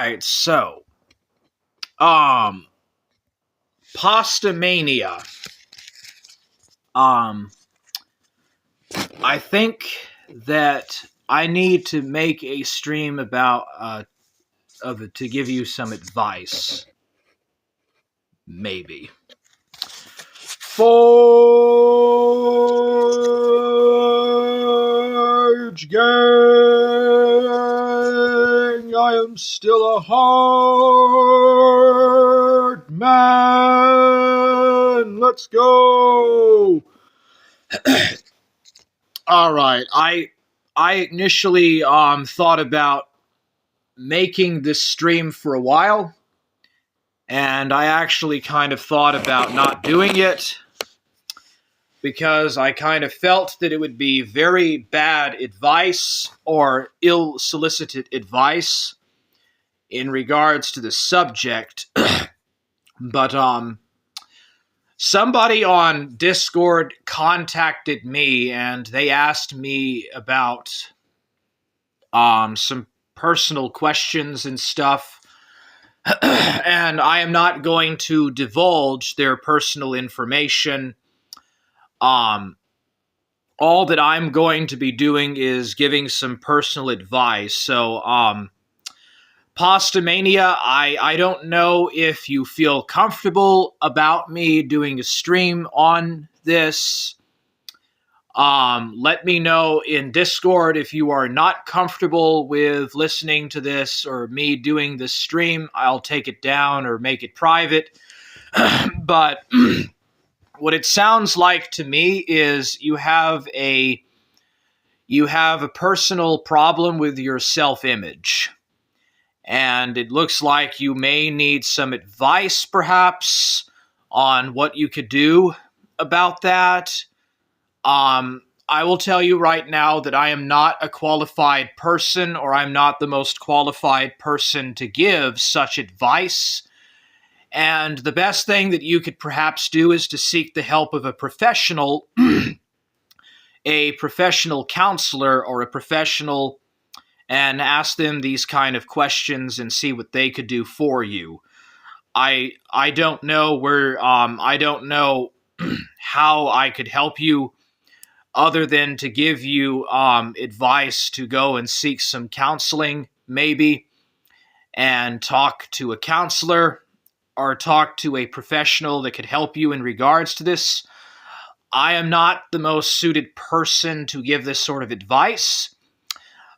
right, so, um, Pastamania. Um, I think that I need to make a stream about of it to give you some advice. Maybe. Forge gang, I am still a hard man. Let's go. All right. I initially thought about making this stream for a while, and I actually kind of thought about not doing it because I kind of felt that it would be very bad advice or ill-solicited advice in regards to the subject. But somebody on Discord contacted me and they asked me about some personal questions and stuff. And I am not going to divulge their personal information. All that I'm going to be doing is giving some personal advice. So, Pastamania, I don't know if you feel comfortable about me doing a stream on this. Let me know in Discord if you are not comfortable with listening to this or me doing this stream. I'll take it down or make it private. But what it sounds like to me is you have a personal problem with your self-image. And it looks like you may need some advice, perhaps, on what you could do about that. I will tell you right now that I am not a qualified person, or I'm not the most qualified person to give such advice. And the best thing that you could perhaps do is to seek the help of a professional, a professional counselor or a professional, and ask them these kind of questions and see what they could do for you. I don't know where, I don't know how I could help you other than to give you advice to go and seek some counseling, maybe, and talk to a counselor or talk to a professional that could help you in regards to this. I am not the most suited person to give this sort of advice.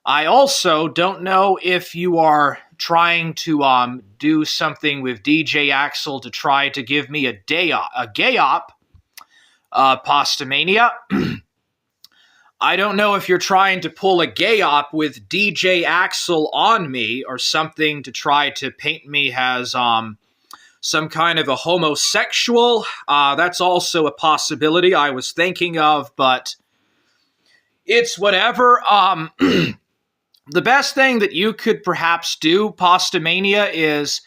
I also don't know if you are trying to do something with DJ Axel to try to give me a gay op, Pastamania. I don't know if you're trying to pull a gay op with DJ Axel on me or something to try to paint me as some kind of a homosexual. That's also a possibility I was thinking of, but it's whatever. The best thing that you could perhaps do, Pastamania, is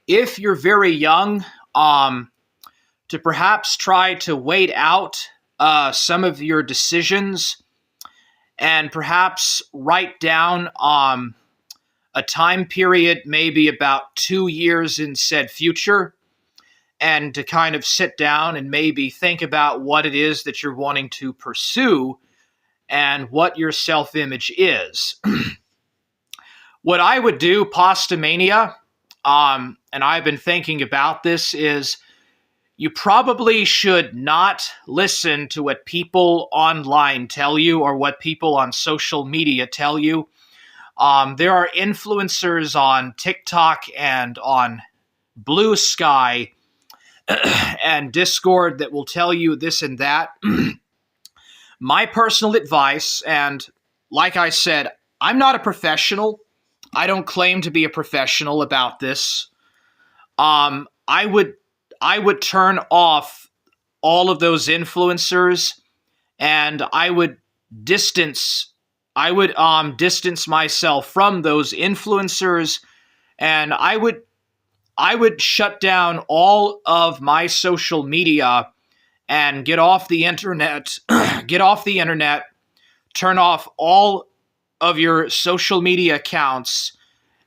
if you're very young, to perhaps try to wait out some of your decisions and perhaps write down a time period, maybe about 2 years in said future, and to kind of sit down and maybe think about what it is that you're wanting to pursue and what your self-image is. What I would do, Pastamania, and I've been thinking about this, is you probably should not listen to what people online tell you or what people on social media tell you. There are influencers on TikTok and on Blue Sky and Discord that will tell you this and that. My personal advice, and like I said, I'm not a professional. I don't claim to be a professional about this. I would turn off all of those influencers, and I would distance myself from those influencers, and I would shut down all of my social media and get off the internet, turn off all of your social media accounts,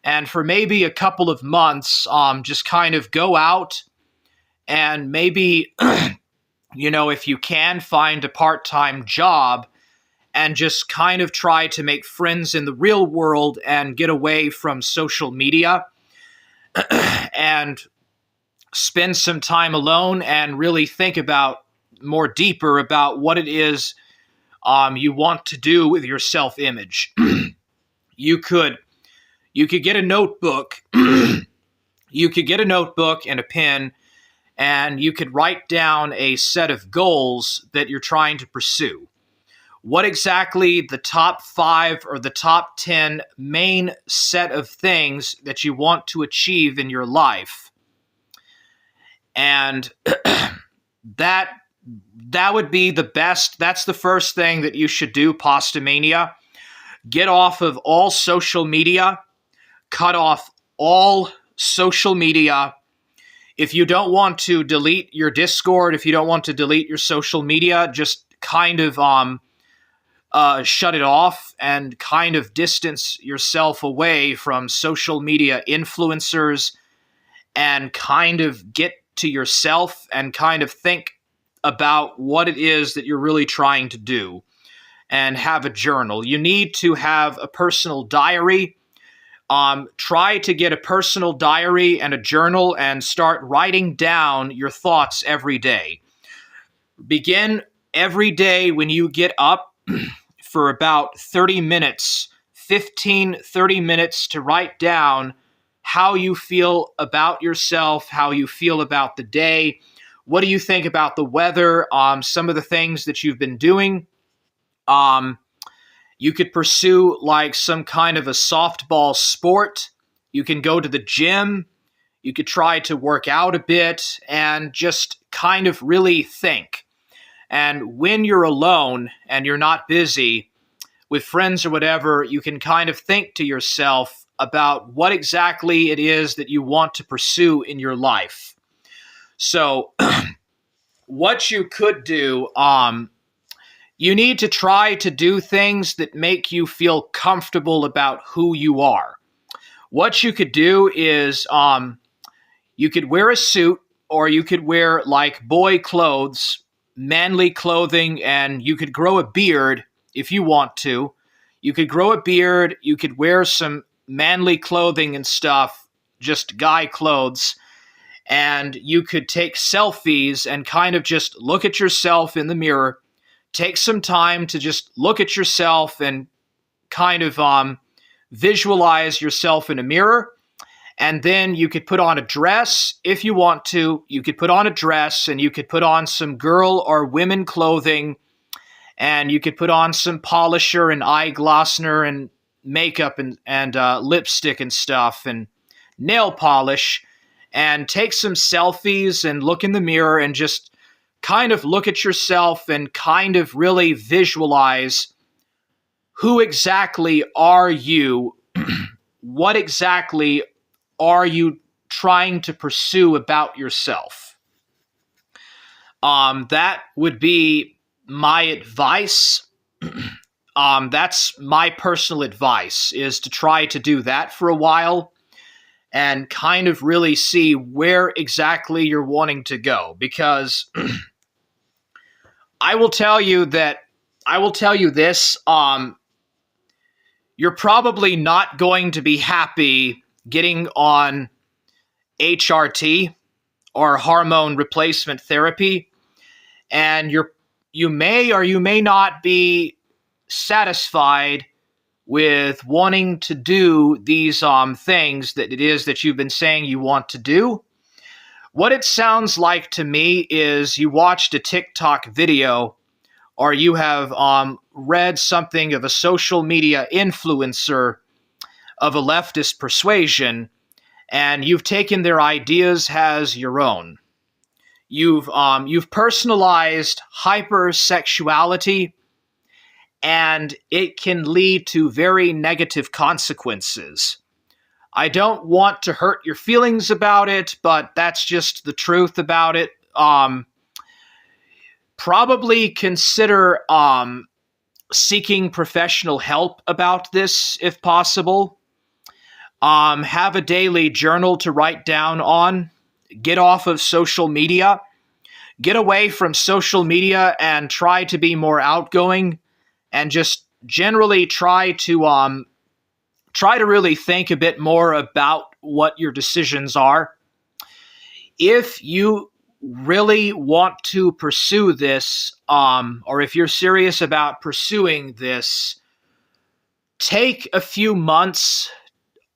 and for maybe a couple of months, just kind of go out and maybe, if you can, find a part-time job and just kind of try to make friends in the real world and get away from social media and spend some time alone and really think about more deeper about what it is you want to do with your self-image. You could get a notebook. You could get a notebook and a pen, and you could write down a set of goals that you're trying to pursue. What exactly the top 5 or the top 10 main set of things that you want to achieve in your life. And that would be the best. That's the first thing that you should do, Pastamania. Get off of all social media. Cut off all social media. If you don't want to delete your Discord, if you don't want to delete your social media, just kind of shut it off and kind of distance yourself away from social media influencers and kind of get to yourself and kind of think about what it is that you're really trying to do and have a journal. You need to have a personal diary. Try to get a personal diary and a journal and start writing down your thoughts every day. Begin every day when you get up for about 30 minutes, 30 minutes to write down how you feel about yourself, how you feel about the day. What do you think about the weather? Some of the things that you've been doing. You could pursue like some kind of a softball sport. You can go to the gym. You could try to work out a bit and just kind of really think. And when you're alone and you're not busy with friends or whatever, you can kind of think to yourself about what exactly it is that you want to pursue in your life. So what you could do, you need to try to do things that make you feel comfortable about who you are. What you could do is you could wear a suit, or you could wear like boy clothes, manly clothing, and you could grow a beard if you want to. You could grow a beard, you could wear some manly clothing and stuff, just guy clothes, and you could take selfies and kind of just look at yourself in the mirror. Take some time to just look at yourself and kind of visualize yourself in a mirror. And then you could put on a dress if you want to. You could put on a dress, and you could put on some girl or women clothing, and you could put on some polisher and eyeglasser and makeup and lipstick and stuff and nail polish, and take some selfies and look in the mirror and just kind of look at yourself and kind of really visualize who exactly are you, what exactly are you trying to pursue about yourself. That would be my advice. That's my personal advice, is to try to do that for a while and kind of really see where exactly you're wanting to go. Because I will tell you this, you're probably not going to be happy getting on HRT or hormone replacement therapy, and you may or you may not be satisfied with wanting to do these things that it is that you've been saying you want to do. What it sounds like to me is you watched a TikTok video, or you have read something of a social media influencer of a leftist persuasion, and you've taken their ideas as your own. You've personalized hypersexuality, and it can lead to very negative consequences. I don't want to hurt your feelings about it, but that's just the truth about it. Probably consider seeking professional help about this if possible. Have a daily journal to write down on. Get off of social media. Get away from social media and try to be more outgoing, and just generally try to really think a bit more about what your decisions are. If you really want to pursue this, or if you're serious about pursuing this, take a few months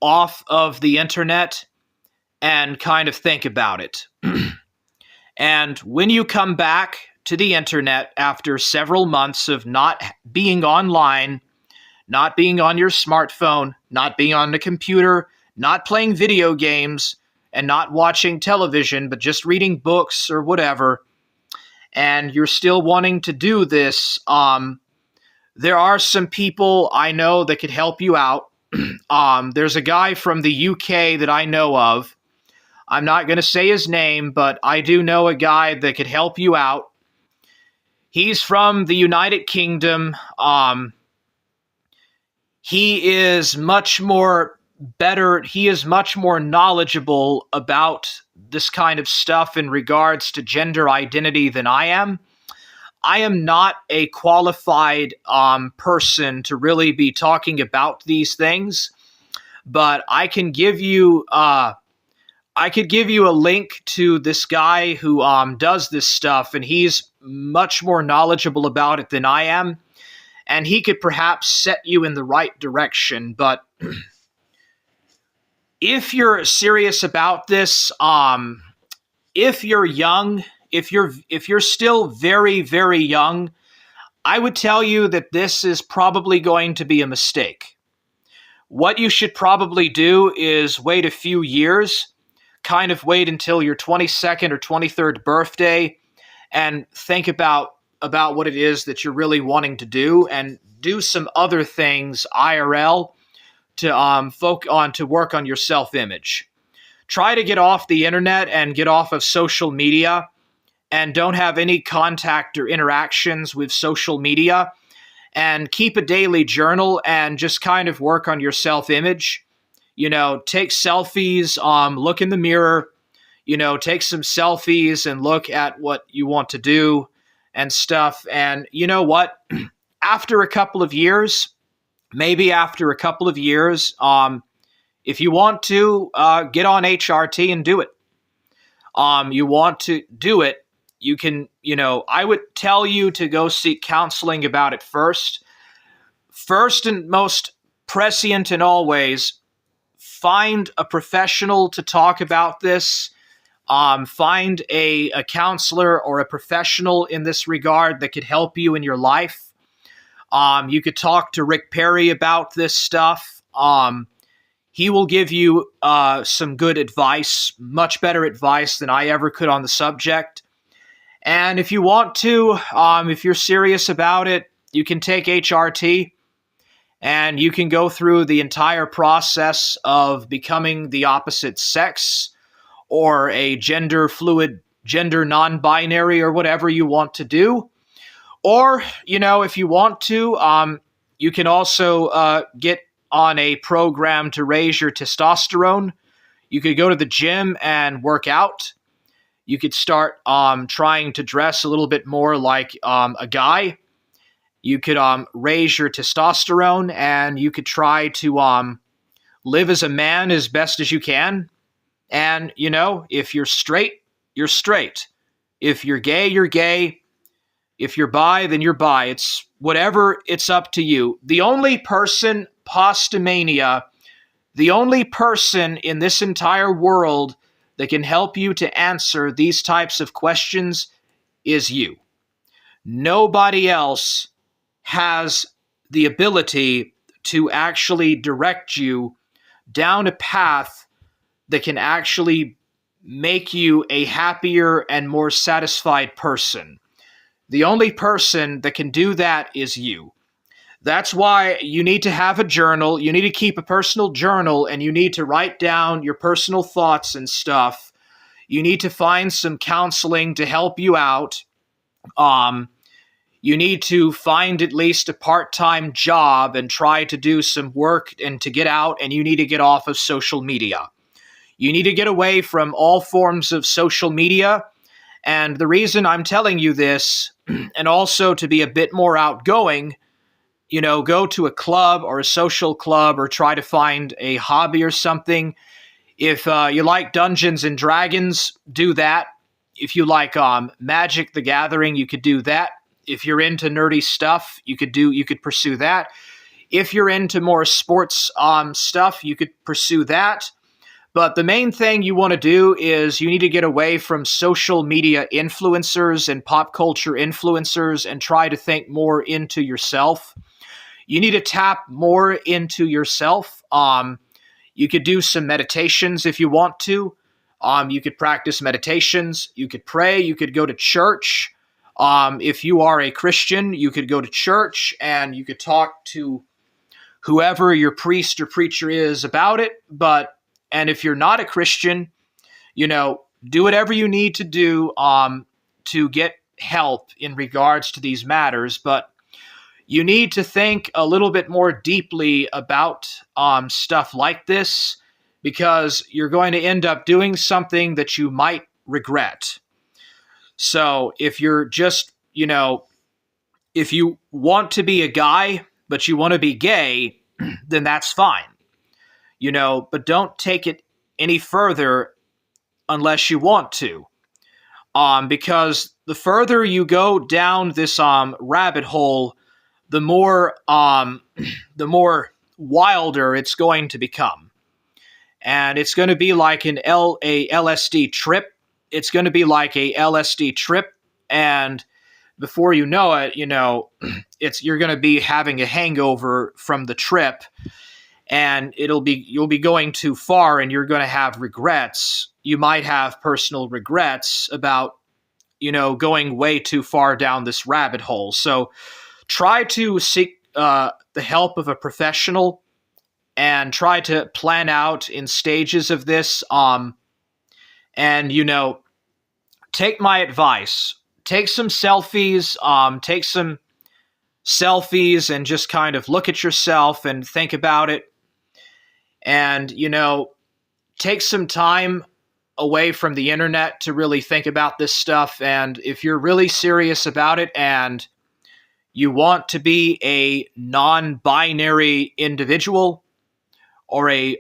off of the internet and kind of think about it. And when you come back to the internet after several months of not being online, not being on your smartphone, not being on the computer, not playing video games, and not watching television, but just reading books or whatever, and you're still wanting to do this, there are some people I know that could help you out. There's a guy from the UK that I know of. I'm not going to say his name, but I do know a guy that could help you out. He's from the United Kingdom. He is much more knowledgeable about this kind of stuff in regards to gender identity than I am. I am not a qualified person to really be talking about these things, but I could give you a link to this guy who does this stuff, and he's much more knowledgeable about it than I am, and he could perhaps set you in the right direction. But if you're serious about this, if you're young, if you're still very, very young, I would tell you that this is probably going to be a mistake. What you should probably do is wait a few years, kind of wait until your 22nd or 23rd birthday, and think about what it is that you're really wanting to do, and do some other things IRL to work on your self-image. Try to get off the internet and get off of social media, and don't have any contact or interactions with social media, and keep a daily journal and just kind of work on your self-image. Take selfies, look in the mirror, take some selfies and look at what you want to do and stuff. And you know what? After a couple of years, maybe after a couple of years, if you want to get on HRT and do it. You want to do it, you can, I would tell you to go seek counseling about it first. First and most prescient and always, find a professional to talk about this. Find a counselor or a professional in this regard that could help you in your life. You could talk to Rick Perry about this stuff. He will give you some good advice, much better advice than I ever could on the subject. And if you want to, if you're serious about it, you can take HRT, and you can go through the entire process of becoming the opposite sex, or a gender fluid, gender non-binary, or whatever you want to do. Or, if you want to, you can also get on a program to raise your testosterone. You could go to the gym and work out. You could start trying to dress a little bit more like a guy. You could raise your testosterone, and you could try to live as a man as best as you can. And, if you're straight, you're straight. If you're gay, you're gay. If you're bi, then you're bi. It's whatever, it's up to you. The only person, Pastamania, the only person in this entire world that can help you to answer these types of questions is you. Nobody else has the ability to actually direct you down a path that can actually make you a happier and more satisfied person. The only person that can do that is you. That's why you need to have a journal. You need to keep a personal journal, and you need to write down your personal thoughts and stuff. You need to find some counseling to help you out. you need to find at least a part-time job and try to do some work and to get out, and you need to get off of social media. You need to get away from all forms of social media. And the reason I'm telling you this, and also to be a bit more outgoing, go to a club or a social club or try to find a hobby or something. If you like Dungeons and Dragons, do that. If you like Magic the Gathering, you could do that. If you're into nerdy stuff, you could pursue that. If you're into more sports stuff, you could pursue that. But the main thing you want to do is you need to get away from social media influencers and pop culture influencers and try to think more into yourself. You need to tap more into yourself. You could do some meditations if you want to. You could practice meditations. You could pray. You could go to church. If you are a Christian, you could go to church and you could talk to whoever your priest or preacher is about it. And if you're not a Christian, do whatever you need to do to get help in regards to these matters. But you need to think a little bit more deeply about stuff like this, because you're going to end up doing something that you might regret. So if you're just, if you want to be a guy, but you want to be gay, then that's fine. But don't take it any further unless you want to. Because the further you go down this rabbit hole, the more wilder it's going to become. And it's going to be like a LSD trip. It's going to be like a LSD trip, and before you know it, you're going to be having a hangover from the trip, and you'll be going too far, and you're going to have regrets. You might have personal regrets about, going way too far down this rabbit hole. So try to seek the help of a professional and try to plan out in stages of this. And, take my advice. Take some selfies. Take some selfies and just kind of look at yourself and think about it. And, take some time away from the internet to really think about this stuff. And if you're really serious about it and you want to be a non-binary individual or a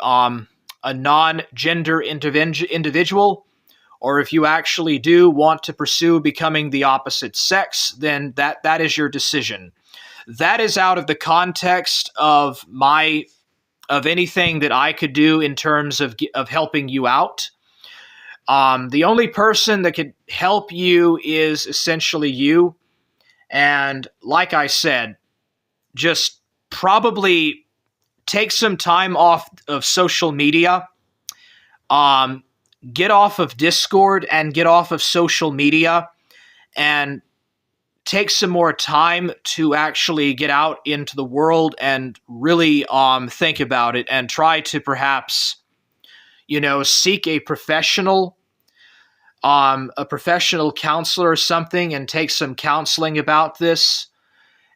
non-gender individual, or if you actually do want to pursue becoming the opposite sex, then that is your decision. That is out of the context of anything that I could do in terms of helping you out. The only person that could help you is essentially you. And like I said, just probably take some time off of social media. Get off of Discord and get off of social media and take some more time to actually get out into the world and really think about it and try to perhaps, seek a professional counselor or something and take some counseling about this.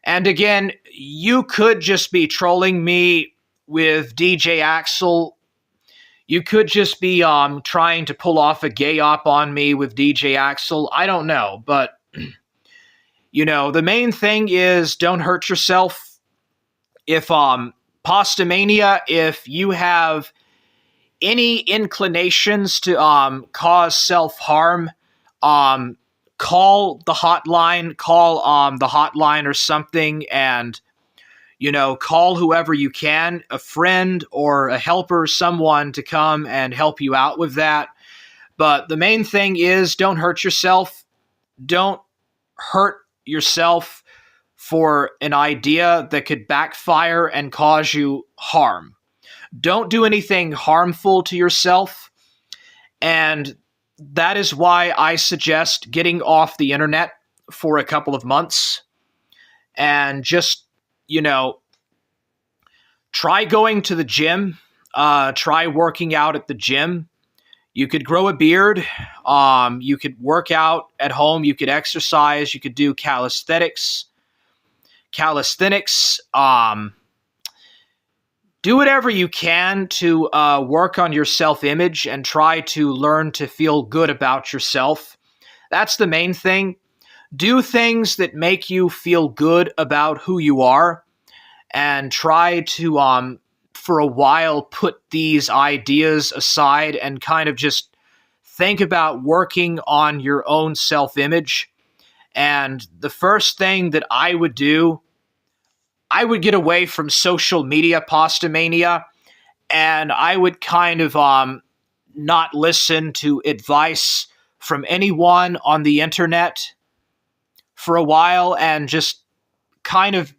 And again, you could just be trolling me with DJ Axel. You could just be trying to pull off a gay op on me with DJ Axel. I don't know. But, the main thing is don't hurt yourself. If Pastamania, if you have any inclinations to cause self-harm, call the hotline or something, and call whoever you can, a friend or a helper, someone to come and help you out with that. But the main thing is don't hurt yourself. Don't hurt yourself for an idea that could backfire and cause you harm. Don't do anything harmful to yourself. And that is why I suggest getting off the internet for a couple of months and just, try going to the gym. Try working out at the gym. You could grow a beard. You could work out at home. You could exercise. You could do calisthenics. calisthenics. Do whatever you can to work on your self-image and try to learn to feel good about yourself. That's the main thing. Do things that make you feel good about who you are, and try to, for a while, put these ideas aside and kind of just think about working on your own self-image. And the first thing that I would do, I would get away from social media, Pastamania, and I would kind of not listen to advice from anyone on the internet for a while, and just kind of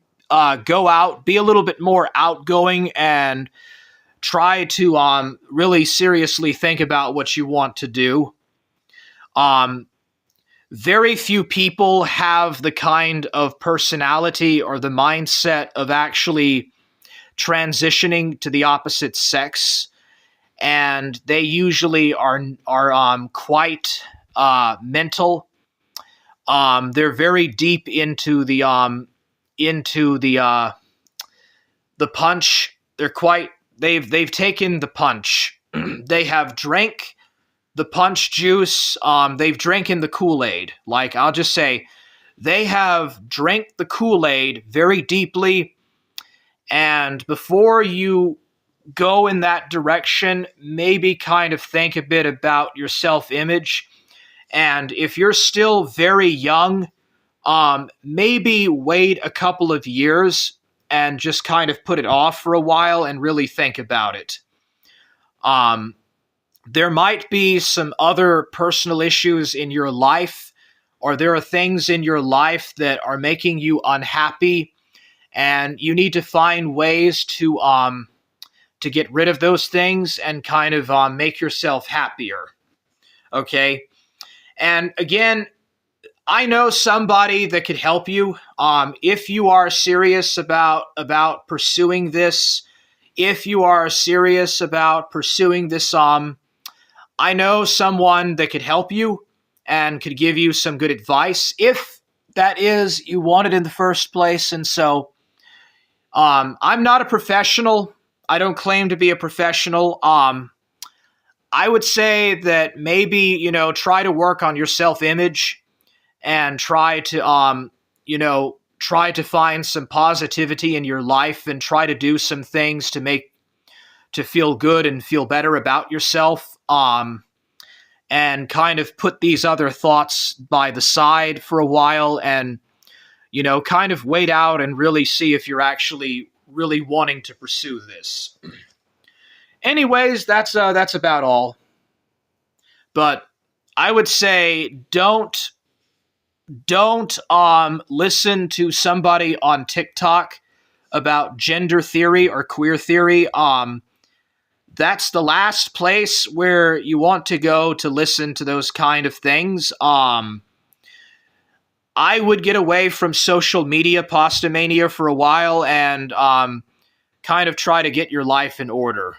go out, be a little bit more outgoing, and try to really seriously think about what you want to do. Very few people have the kind of personality or the mindset of actually transitioning to the opposite sex, and they usually are quite mental. They're very deep into the punch. They've taken the punch. They have drank the punch juice. They've drinking the Kool-Aid. Like, I'll just say, they have drank the Kool-Aid very deeply. And before you go in that direction, maybe kind of think a bit about your self-image. And if you're still very young, maybe wait a couple of years and just kind of put it off for a while and really think about it. There might be some other personal issues in your life, or there are things in your life that are making you unhappy, and you need to find ways to get rid of those things and kind of make yourself happier. Okay? And again, I know somebody that could help you. If you are serious about pursuing this, if you are serious about pursuing this, I know someone that could help you and could give you some good advice, if that is you want it in the first place. And so, I'm not a professional. I don't claim to be a professional. I would say that maybe, try to work on your self-image and try to, try to find some positivity in your life and try to do some things to feel good and feel better about yourself. And kind of put these other thoughts by the side for a while and, kind of wait out and really see if you're actually really wanting to pursue this. Anyways, that's about all. But I would say don't listen to somebody on TikTok about gender theory or queer theory. That's the last place where you want to go to listen to those kind of things. I would get away from social media, Pastamania, for a while and kind of try to get your life in order.